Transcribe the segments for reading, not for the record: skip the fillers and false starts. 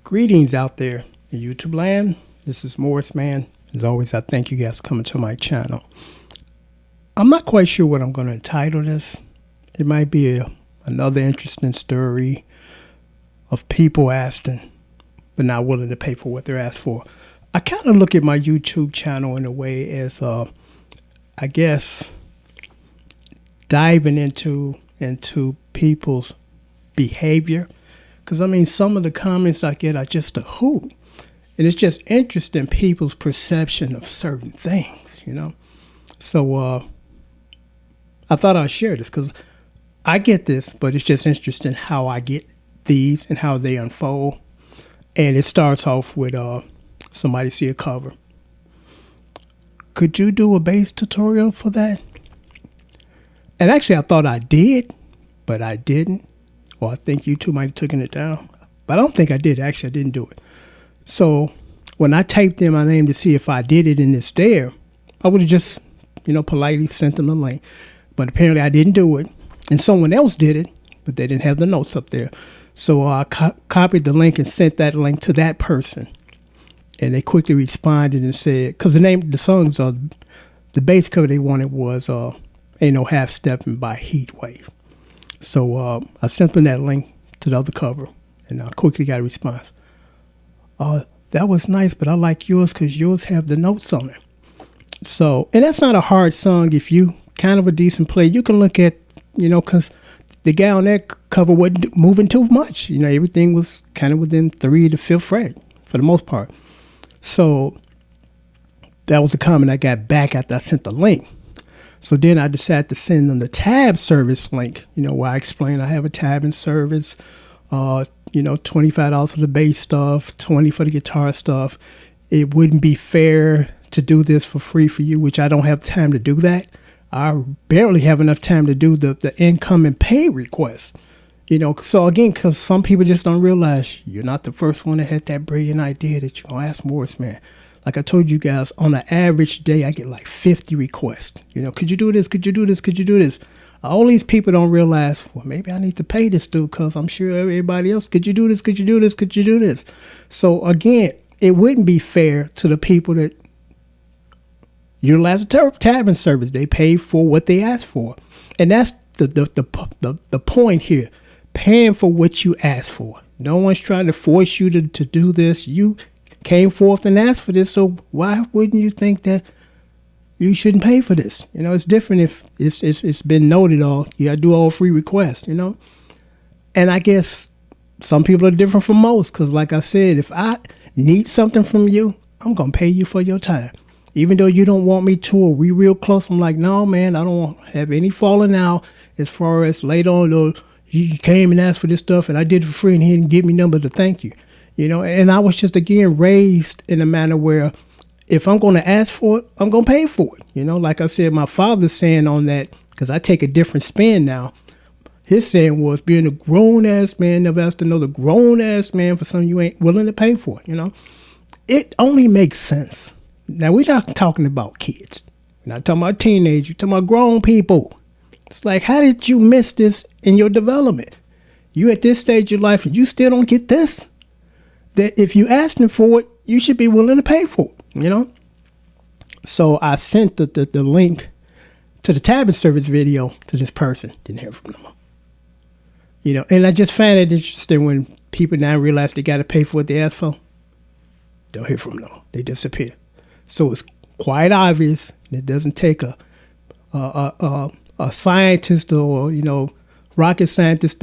Greetings out there in YouTube land. This is Morris Man. As always, I thank you guys for coming to my channel. I'm not quite sure what I'm going to entitle this. It might be another interesting story of people asking but not willing to pay for what they're asked for. I kind of look at my YouTube channel in a way as, I guess, diving into people's behavior. Because, I mean, some of the comments I get are just a hoot. And it's just interesting people's perception of certain things, you know. So I thought I'd share this because I get this, but it's just interesting how I get these and how they unfold. And it starts off with somebody see a cover. Could you do a bass tutorial for that? And actually, I thought I did, but I didn't. Well, I think YouTube might have taken it down. But I don't think I did. Actually, I didn't do it. So when I typed in my name to see if I did it and it's there, I would have just, politely sent them a link. But apparently I didn't do it. And someone else did it, but they didn't have the notes up there. So I copied the link and sent that link to that person. And they quickly responded and said, because the name of the songs, the bass cover they wanted was Ain't No Half Stepping by Heatwave. So I sent them that link to the other cover, and I quickly got a response. That was nice, but I like yours because yours have the notes on it. So, and that's not a hard song. If you kind of a decent player, you can look at, because the guy on that cover wasn't moving too much. Everything was kind of within 3 to 5th fret for the most part. So that was a comment I got back after I sent the link. So then I decided to send them the tab service link, where I explain I have a tabbing service, $25 for the bass stuff, $20 for the guitar stuff. It wouldn't be fair to do this for free for you, which I don't have time to do that. I barely have enough time to do the incoming pay request. So again, because some people just don't realize you're not the first one that had that brilliant idea that you're going to ask Morris, man. Like I told you guys, on an average day, I get like 50 requests. Could you do this? Could you do this? Could you do this? All these people don't realize, well, maybe I need to pay this dude because I'm sure everybody else, could you do this? Could you do this? Could you do this? So again, it wouldn't be fair to the people that utilize a tabbing service. They pay for what they ask for. And that's the point here, paying for what you ask for. No one's trying to force you to do this. You came forth and asked for this, so why wouldn't you think that you shouldn't pay for this? It's different if it's been noted all. You gotta do all free requests, And I guess some people are different from most, because like I said, if I need something from you, I'm gonna pay you for your time. Even though you don't want me to, or we real close, I'm like, no, man, I don't have any falling out as far as later on, you came and asked for this stuff and I did it for free and he didn't give me number to thank you. And I was just, again, raised in a manner where if I'm going to ask for it, I'm going to pay for it. Like I said, my father's saying on that, because I take a different spin now. His saying was, being a grown-ass man, never asked another grown-ass man for something you ain't willing to pay for, It only makes sense. Now, we're not talking about kids. We're not talking about teenagers. We're talking about grown people. It's like, how did you miss this in your development? You at this stage of your life and you still don't get this? That if you asking for it, you should be willing to pay for it, So I sent the link to the tabbing service video to this person. Didn't hear from them. And I just find it interesting when people now realize they got to pay for what they asked for. Don't hear from them. They disappear. So it's quite obvious. It doesn't take a scientist or, rocket scientists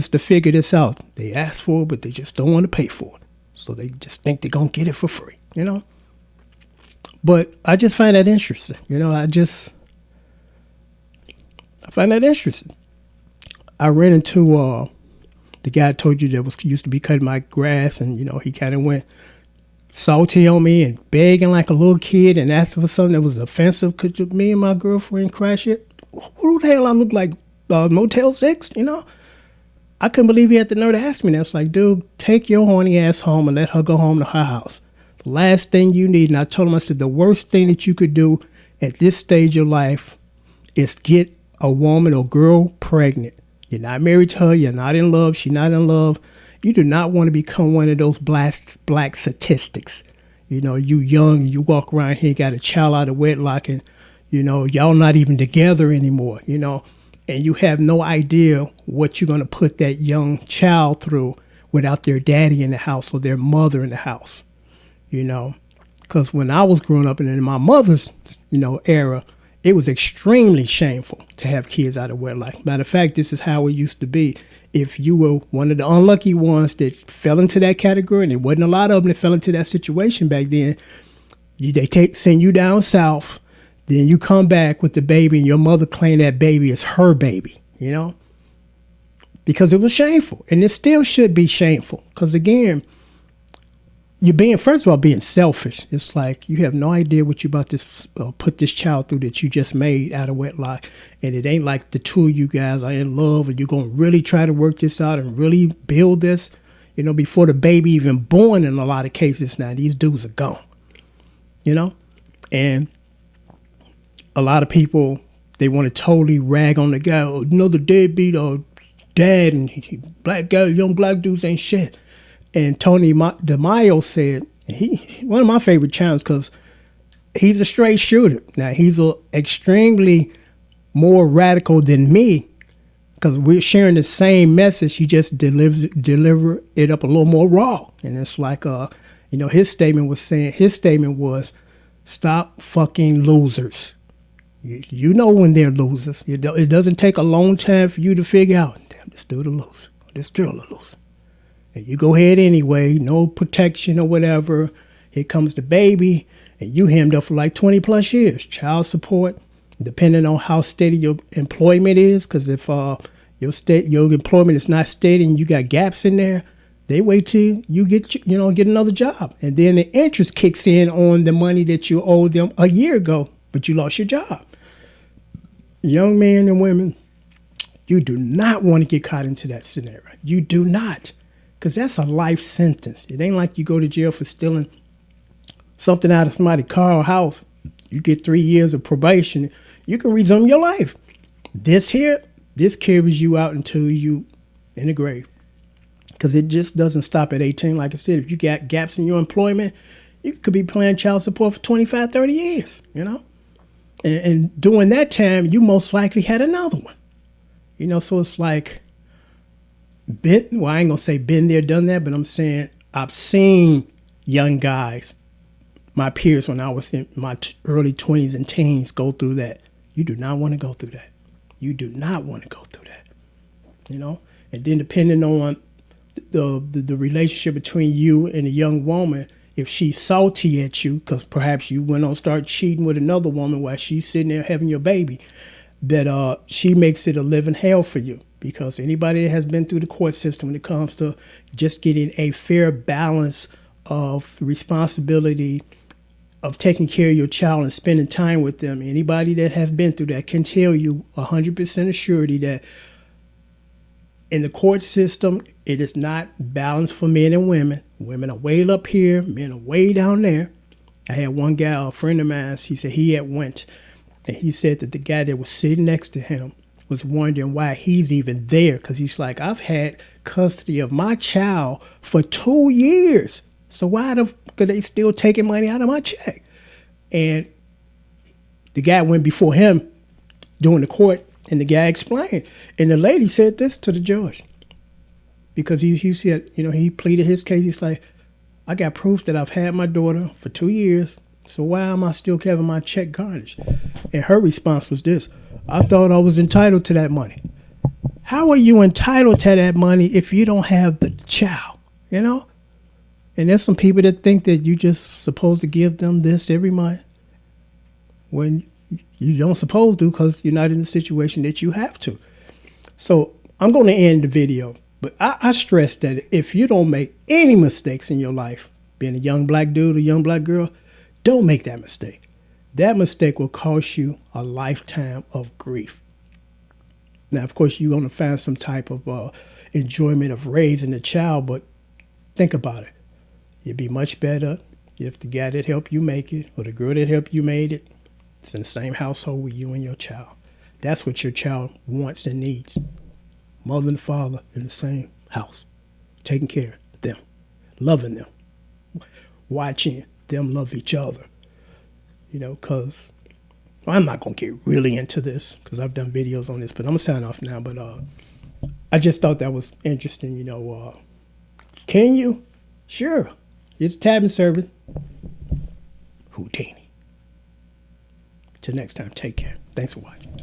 to figure this out. They ask for it, but they just don't want to pay for it. So they just think they're going to get it for free, But I just find that interesting. I find that interesting. I ran into the guy I told you that used to be cutting my grass, and, he kind of went salty on me and begging like a little kid and asking for something that was offensive. Could me and my girlfriend crash it? Who the hell I look like? Motel 6, I couldn't believe he had the nerve to ask me that. It's like, dude, take your horny ass home and let her go home to her house. The last thing you need, and I told him, I said, the worst thing that you could do at this stage of life is get a woman or girl pregnant You're not married to her. You're not in love. She's not in love. You do not want to become one of those black statistics. You know, you young, you walk around here, got a child out of wedlock, and, you know, y'all not even together anymore, you know, and you have no idea what you're going to put that young child through without their daddy in the house or their mother in the house, you know. Because when I was growing up and in my mother's, you know, era, it was extremely shameful to have kids out of wedlock. Matter of fact, this is how it used to be. If you were one of the unlucky ones that fell into that category, and there wasn't a lot of them that fell into that situation back then, send you down south, then you come back with the baby, and your mother claimed that baby is her baby, you know, because it was shameful, and it still should be shameful. Because again, you're first of all, being selfish. It's like you have no idea what you're about to put this child through that you just made out of wedlock. And it ain't like the two of you guys are in love and you're going to really try to work this out and really build this, you know, before the baby even born in a lot of cases now. These dudes are gone, you know. And a lot of people, they want to totally rag on the guy. Oh, you know, the deadbeat or dad and black guy, young black dudes ain't shit. And Tony DeMaio said, one of my favorite channels, because he's a straight shooter. Now, he's extremely more radical than me, because we're sharing the same message. He just deliver it up a little more raw. And it's like, you know, his statement was, stop fucking losers. You know when they're losers. It doesn't take a long time for you to figure out, damn, this dude a loser, this girl a loser. And you go ahead anyway, no protection or whatever. Here comes the baby, and you hemmed up for like 20 plus years. Child support, depending on how steady your employment is, because if your employment is not steady and you got gaps in there, they wait till you get another job. And then the interest kicks in on the money that you owe them a year ago, but you lost your job. Young men and women, you do not want to get caught into that scenario. You do not. Because that's a life sentence. It ain't like you go to jail for stealing something out of somebody's car or house. You get 3 years of probation. You can resume your life. This carries you out until you in the grave. Because it just doesn't stop at 18. Like I said, if you got gaps in your employment, you could be paying child support for 25, 30 years, you know. And during that time, you most likely had another one. You know, so it's like, I ain't gonna say been there, done that, but I'm saying I've seen young guys, my peers when I was in my early 20s and teens, go through that. You do not want to go through that. You do not want to go through that, you know? And then depending on the relationship between you and a young woman, if she's salty at you, because perhaps you went on start cheating with another woman while she's sitting there having your baby, that she makes it a living hell for you. Because anybody that has been through the court system when it comes to just getting a fair balance of responsibility of taking care of your child and spending time with them, anybody that has been through that can tell you 100% of surety that in the court system, it is not balanced for men and women. Women are way up here, men are way down there. I had one guy, a friend of mine, he said he had went, and he said that the guy that was sitting next to him was wondering why he's even there, because he's like, I've had custody of my child for 2 years. So why the fuck are they still taking money out of my check? And the guy went before him during the court, and the guy explained. And the lady said this to the judge, because he said, you know, he pleaded his case. He's like, I got proof that I've had my daughter for 2 years. So why am I still having my check garnished? And her response was this: I thought I was entitled to that money. How are you entitled to that money if you don't have the child, you know? And there's some people that think that you just supposed to give them this every month when you don't supposed to, because you're not in the situation that you have to. So I'm going to end the video, but I stress that if you don't make any mistakes in your life, being a young black dude or young black girl, don't make that mistake. That mistake will cost you a lifetime of grief. Now, of course, you're going to find some type of enjoyment of raising a child, but think about it. It'd be much better if the guy that helped you make it or the girl that helped you made it is in the same household with you and your child. That's what your child wants and needs. mother and father in the same house, taking care of them, loving them, watching them love each other. Because I'm not going to get really into this because I've done videos on this, but I'm going to sign off now. But I just thought that was interesting. Can you? Sure. It's a tabbing service. Houdini. Till next time, take care. Thanks for watching.